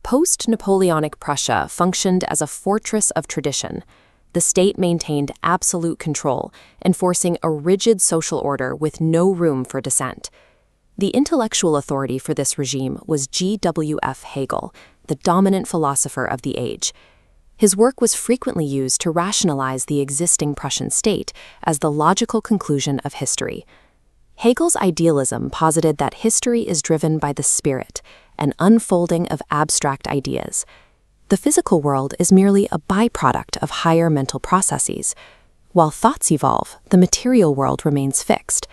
Post-Napoleonic Prussia functioned as a fortress of tradition. The state maintained absolute control, enforcing a rigid social order with no room for dissent. The intellectual authority for this regime was G.W.F. Hegel, the dominant philosopher of the age. His work was frequently used to rationalize the existing Prussian state as the logical conclusion of history. Hegel's idealism posited that history is driven by the spirit, an unfolding of abstract ideas. The physical world is merely a byproduct of higher mental processes. While thoughts evolve, the material world remains fixed.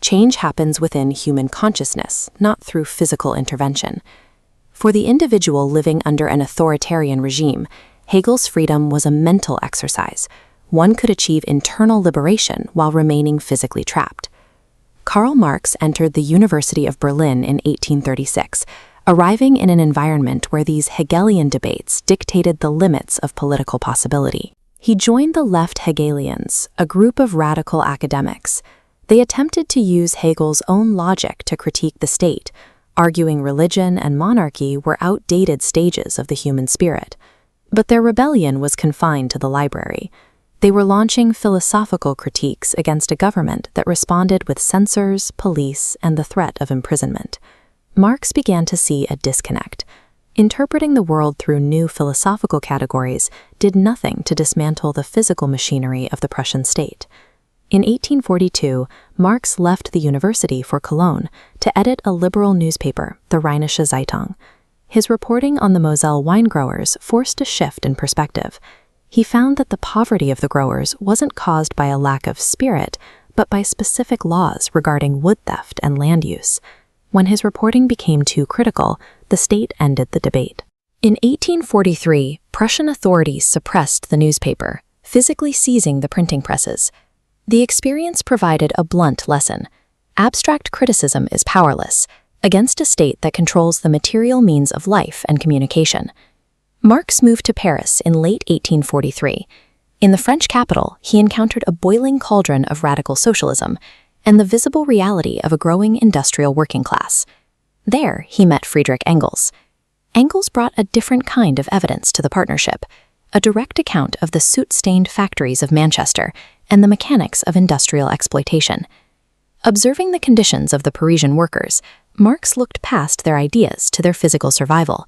Change happens within human consciousness, not through physical intervention. For the individual living under an authoritarian regime, Hegel's freedom was a mental exercise. One could achieve internal liberation while remaining physically trapped. Karl Marx entered the University of Berlin in 1836, arriving in an environment where these Hegelian debates dictated the limits of political possibility. He joined the left Hegelians, a group of radical academics. They attempted to use Hegel's own logic to critique the state, arguing religion and monarchy were outdated stages of the human spirit. But their rebellion was confined to the library. They were launching philosophical critiques against a government that responded with censors, police, and the threat of imprisonment. Marx began to see a disconnect. Interpreting the world through new philosophical categories did nothing to dismantle the physical machinery of the Prussian state. In 1842, Marx left the university for Cologne to edit a liberal newspaper, the Rheinische Zeitung. His reporting on the Moselle wine growers forced a shift in perspective. He found that the poverty of the growers wasn't caused by a lack of spirit, but by specific laws regarding wood theft and land use. When his reporting became too critical, the state ended the debate. In 1843, Prussian authorities suppressed the newspaper, physically seizing the printing presses. The experience provided a blunt lesson. Abstract criticism is powerless against a state that controls the material means of life and communication. Marx moved to Paris in late 1843. In the French capital, he encountered a boiling cauldron of radical socialism and the visible reality of a growing industrial working class. There, he met Friedrich Engels. Engels brought a different kind of evidence to the partnership, a direct account of the soot-stained factories of Manchester and the mechanics of industrial exploitation. Observing the conditions of the Parisian workers, Marx looked past their ideas to their physical survival.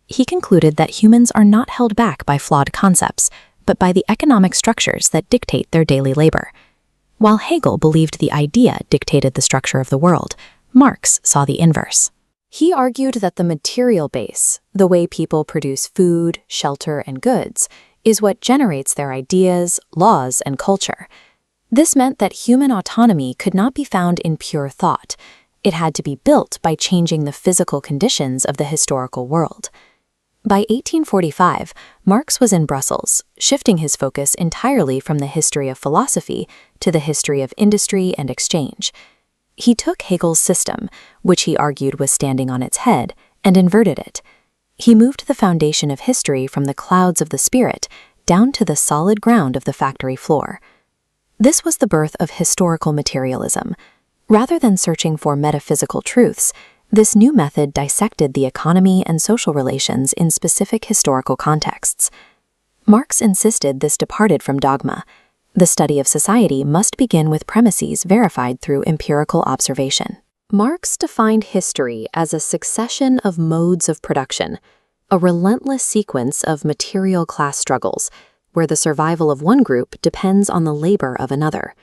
He concluded that humans are not held back by flawed concepts, but by the economic structures that dictate their daily labor. While Hegel believed the idea dictated the structure of the world, Marx saw the inverse. He argued that the material base, the way people produce food, shelter, and goods, is what generates their ideas, laws, and culture. This meant that human autonomy could not be found in pure thought. It had to be built by changing the physical conditions of the historical world. By 1845, Marx was in Brussels, shifting his focus entirely from the history of philosophy to the history of industry and exchange. He took Hegel's system, which he argued was standing on its head, and inverted it. He moved the foundation of history from the clouds of the spirit down to the solid ground of the factory floor. This was the birth of historical materialism. Rather than searching for metaphysical truths, this new method dissected the economy and social relations in specific historical contexts. Marx insisted this departed from dogma. The study of society must begin with premises verified through empirical observation. Marx defined history as a succession of modes of production, a relentless sequence of material class struggles, where the survival of one group depends on the labor of another.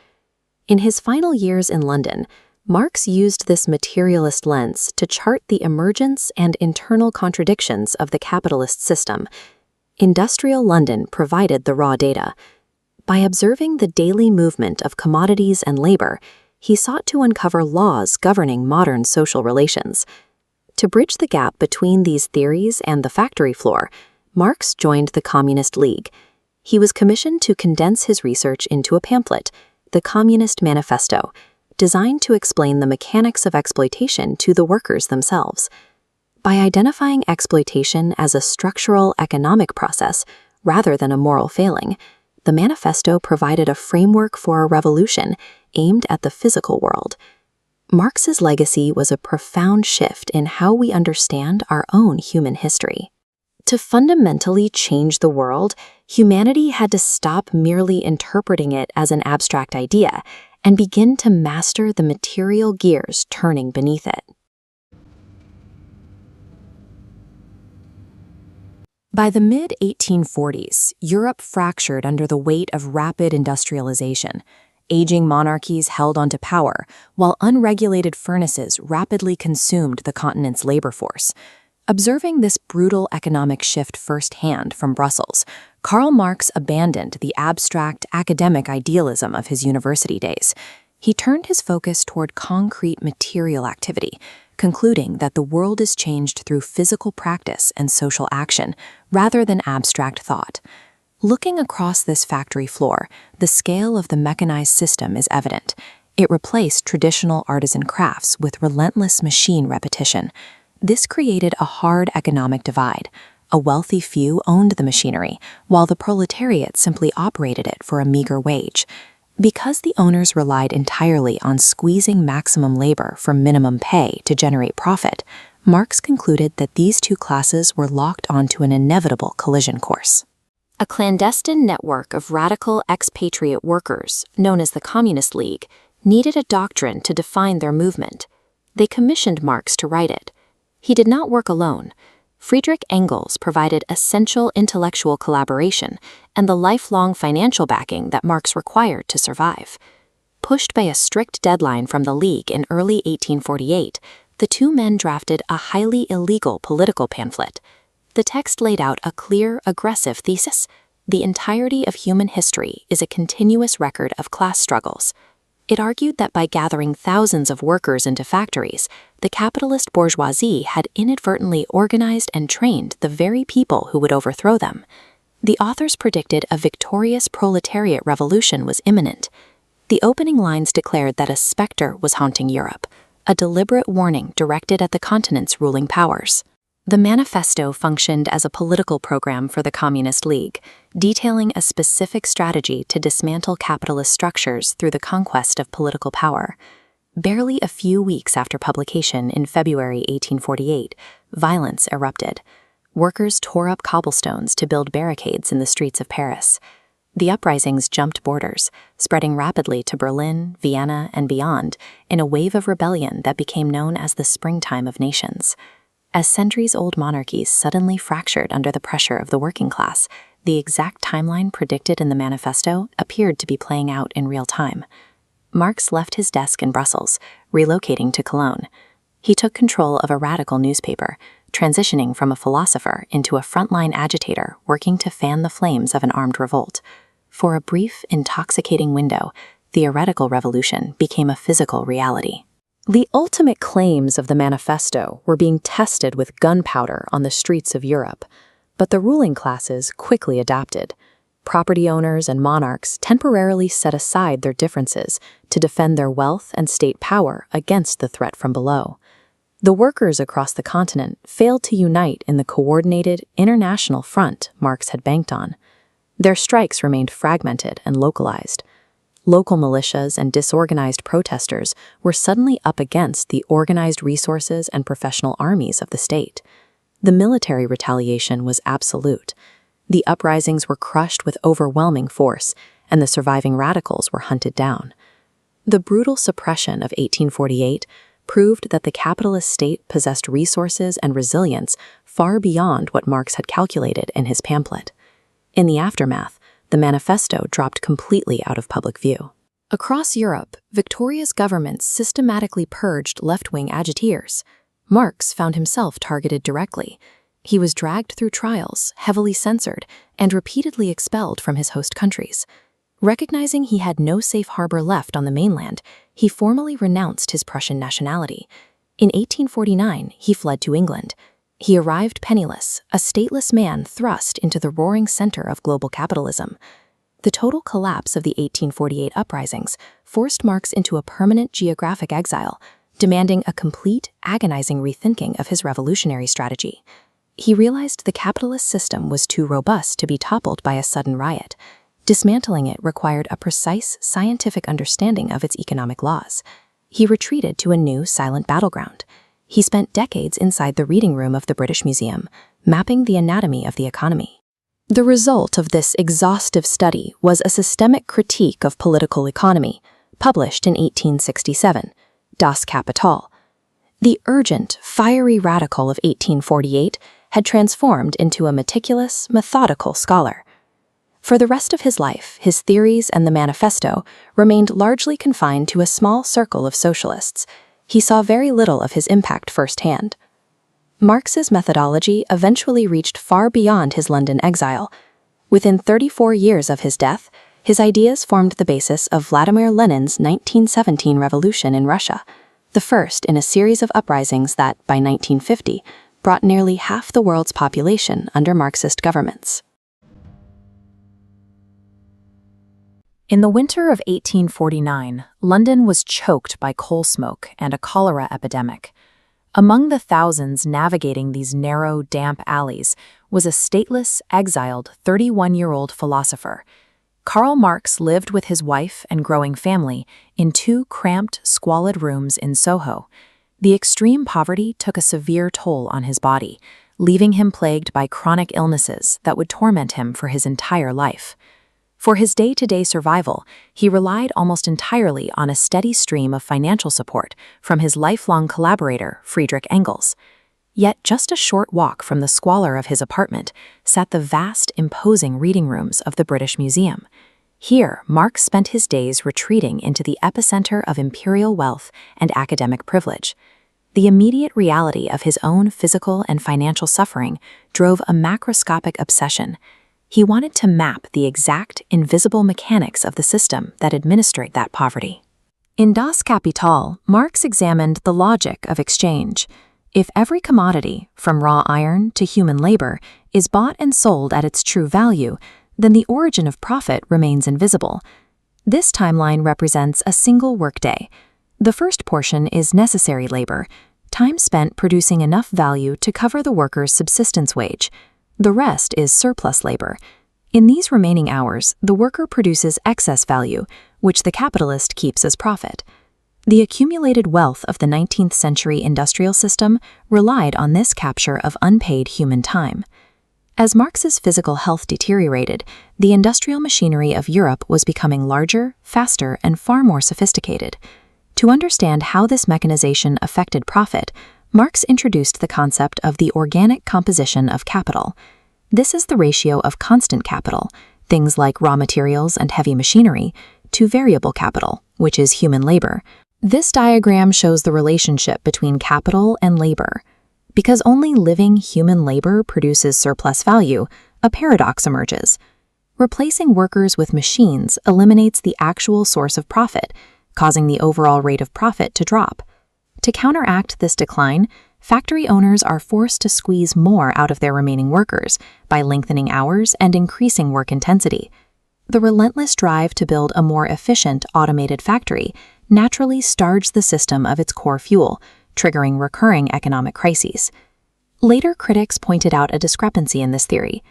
In his final years in London, Marx used this materialist lens to chart the emergence and internal contradictions of the capitalist system. Industrial London provided the raw data. By observing the daily movement of commodities and labor, he sought to uncover laws governing modern social relations. To bridge the gap between these theories and the factory floor, Marx joined the Communist League. He was commissioned to condense his research into a pamphlet, the Communist Manifesto, designed to explain the mechanics of exploitation to the workers themselves. By identifying exploitation as a structural economic process rather than a moral failing, the manifesto provided a framework for a revolution aimed at the physical world. Marx's legacy was a profound shift in how we understand our own human history. To fundamentally change the world, humanity had to stop merely interpreting it as an abstract idea and begin to master the material gears turning beneath it. By the mid-1840s, Europe fractured under the weight of rapid industrialization. Aging monarchies held onto power, while unregulated furnaces rapidly consumed the continent's labor force. Observing this brutal economic shift firsthand from Brussels, Karl Marx abandoned the abstract academic idealism of his university days. He turned his focus toward concrete material activity, concluding that the world is changed through physical practice and social action, rather than abstract thought. Looking across this factory floor, the scale of the mechanized system is evident. It replaced traditional artisan crafts with relentless machine repetition. This created a hard economic divide. A wealthy few owned the machinery, while the proletariat simply operated it for a meager wage. Because the owners relied entirely on squeezing maximum labor for minimum pay to generate profit, Marx concluded that these two classes were locked onto an inevitable collision course. A clandestine network of radical expatriate workers, known as the Communist League, needed a doctrine to define their movement. They commissioned Marx to write it. He did not work alone. Friedrich Engels provided essential intellectual collaboration and the lifelong financial backing that Marx required to survive. Pushed by a strict deadline from the League in early 1848, the two men drafted a highly illegal political pamphlet. The text laid out a clear, aggressive thesis. The entirety of human history is a continuous record of class struggles. It argued that by gathering thousands of workers into factories, the capitalist bourgeoisie had inadvertently organized and trained the very people who would overthrow them. The authors predicted a victorious proletariat revolution was imminent. The opening lines declared that a specter was haunting Europe, a deliberate warning directed at the continent's ruling powers. The Manifesto functioned as a political program for the Communist League, detailing a specific strategy to dismantle capitalist structures through the conquest of political power. Barely a few weeks after publication in February 1848, violence erupted. Workers tore up cobblestones to build barricades in the streets of Paris. The uprisings jumped borders, spreading rapidly to Berlin, Vienna, and beyond, in a wave of rebellion that became known as the Springtime of Nations. As centuries-old monarchies suddenly fractured under the pressure of the working class, the exact timeline predicted in the Manifesto appeared to be playing out in real time. Marx left his desk in Brussels, relocating to Cologne. He took control of a radical newspaper, transitioning from a philosopher into a frontline agitator working to fan the flames of an armed revolt. For a brief, intoxicating window, theoretical revolution became a physical reality. The ultimate claims of the Manifesto were being tested with gunpowder on the streets of Europe, but the ruling classes quickly adapted. Property owners and monarchs temporarily set aside their differences to defend their wealth and state power against the threat from below. The workers across the continent failed to unite in the coordinated international front Marx had banked on. Their strikes remained fragmented and localized. Local militias and disorganized protesters were suddenly up against the organized resources and professional armies of the state. The military retaliation was absolute. The uprisings were crushed with overwhelming force, and the surviving radicals were hunted down. The brutal suppression of 1848 proved that the capitalist state possessed resources and resilience far beyond what Marx had calculated in his pamphlet. In the aftermath, the Manifesto dropped completely out of public view. Across Europe, Victoria's governments systematically purged left-wing agitators. Marx found himself targeted directly. He was dragged through trials, heavily censored, and repeatedly expelled from his host countries. Recognizing he had no safe harbor left on the mainland, he formally renounced his Prussian nationality. In 1849, he fled to England. He arrived penniless, a stateless man thrust into the roaring center of global capitalism. The total collapse of the 1848 uprisings forced Marx into a permanent geographic exile, demanding a complete, agonizing rethinking of his revolutionary strategy. He realized the capitalist system was too robust to be toppled by a sudden riot. Dismantling it required a precise scientific understanding of its economic laws. He retreated to a new silent battleground. He spent decades inside the reading room of the British Museum, mapping the anatomy of the economy. The result of this exhaustive study was a systemic critique of political economy, published in 1867, Das Kapital. The urgent, fiery radical of 1848 had transformed into a meticulous, methodical scholar. For the rest of his life, his theories and the Manifesto remained largely confined to a small circle of socialists. He saw very little of his impact firsthand. Marx's methodology eventually reached far beyond his London exile. Within 34 years of his death, his ideas formed the basis of Vladimir Lenin's 1917 revolution in Russia, the first in a series of uprisings that, by 1950, brought nearly half the world's population under Marxist governments. In the winter of 1849, London was choked by coal smoke and a cholera epidemic. Among the thousands navigating these narrow, damp alleys was a stateless, exiled 31-year-old philosopher. Karl Marx lived with his wife and growing family in 2 cramped, squalid rooms in Soho. The extreme poverty took a severe toll on his body, leaving him plagued by chronic illnesses that would torment him for his entire life. For his day-to-day survival, he relied almost entirely on a steady stream of financial support from his lifelong collaborator, Friedrich Engels. Yet just a short walk from the squalor of his apartment sat the vast, imposing reading rooms of the British Museum. Here, Marx spent his days retreating into the epicenter of imperial wealth and academic privilege. The immediate reality of his own physical and financial suffering drove a macroscopic obsession. He wanted to map the exact, invisible mechanics of the system that administered that poverty. In Das Kapital, Marx examined the logic of exchange. If every commodity, from raw iron to human labor, is bought and sold at its true value, then the origin of profit remains invisible. This timeline represents a single workday. The first portion is necessary labor, time spent producing enough value to cover the worker's subsistence wage. The rest is surplus labor. In these remaining hours, the worker produces excess value, which the capitalist keeps as profit. The accumulated wealth of the 19th century industrial system relied on this capture of unpaid human time. As Marx's physical health deteriorated, the industrial machinery of Europe was becoming larger, faster, and far more sophisticated. To understand how this mechanization affected profit, Marx introduced the concept of the organic composition of capital. This is the ratio of constant capital, things like raw materials and heavy machinery, to variable capital, which is human labor. This diagram shows the relationship between capital and labor. Because only living human labor produces surplus value, a paradox emerges. Replacing workers with machines eliminates the actual source of profit, causing the overall rate of profit to drop. To counteract this decline, factory owners are forced to squeeze more out of their remaining workers by lengthening hours and increasing work intensity. The relentless drive to build a more efficient, automated factory naturally starves the system of its core fuel, triggering recurring economic crises. Later critics pointed out a discrepancy in this theory.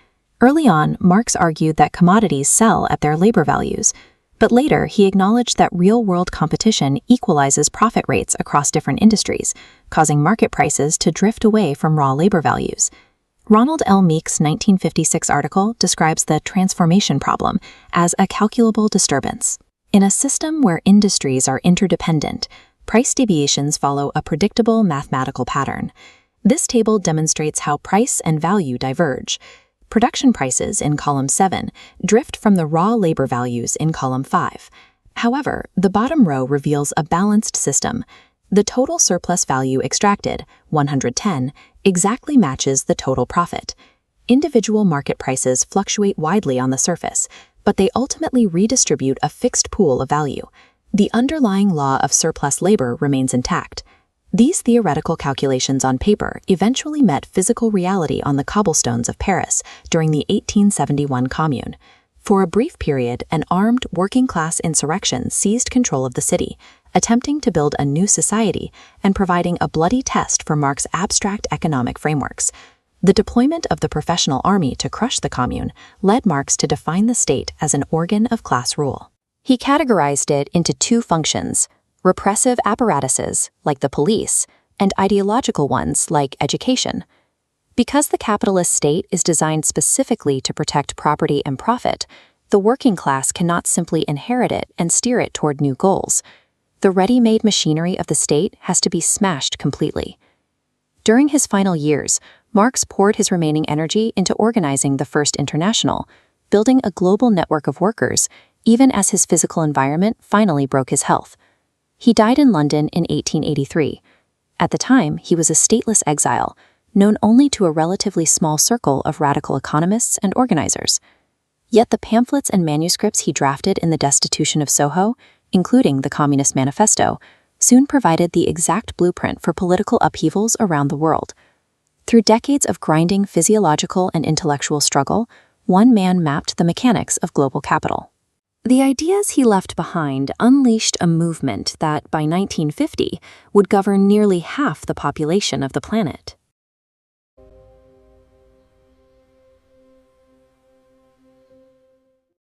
Early on, Marx argued that commodities sell at their labor values, but later he acknowledged that real-world competition equalizes profit rates across different industries, causing market prices to drift away from raw labor values. Ronald L. Meek's 1956 article describes the transformation problem as a calculable disturbance. In a system where industries are interdependent, price deviations follow a predictable mathematical pattern. This table demonstrates how price and value diverge. Production prices in column 7 drift from the raw labor values in column 5. However, the bottom row reveals a balanced system. The total surplus value extracted, 110, exactly matches the total profit. Individual market prices fluctuate widely on the surface, but they ultimately redistribute a fixed pool of value. The underlying law of surplus labor remains intact. These theoretical calculations on paper eventually met physical reality on the cobblestones of Paris during the 1871 Commune. For a brief period, an armed, working-class insurrection seized control of the city, attempting to build a new society and providing a bloody test for Marx's abstract economic frameworks. The deployment of the professional army to crush the Commune led Marx to define the state as an organ of class rule. He categorized it into 2 functions: repressive apparatuses, like the police, and ideological ones, like education. Because the capitalist state is designed specifically to protect property and profit, the working class cannot simply inherit it and steer it toward new goals. The ready-made machinery of the state has to be smashed completely. During his final years, Marx poured his remaining energy into organizing the First International, building a global network of workers, even as his physical environment finally broke his health. He died in London in 1883. At the time, he was a stateless exile, known only to a relatively small circle of radical economists and organizers. Yet the pamphlets and manuscripts he drafted in the destitution of Soho, including the Communist Manifesto, soon provided the exact blueprint for political upheavals around the world. Through decades of grinding physiological and intellectual struggle, one man mapped the mechanics of global capital. The ideas he left behind unleashed a movement that, by 1950, would govern nearly half the population of the planet.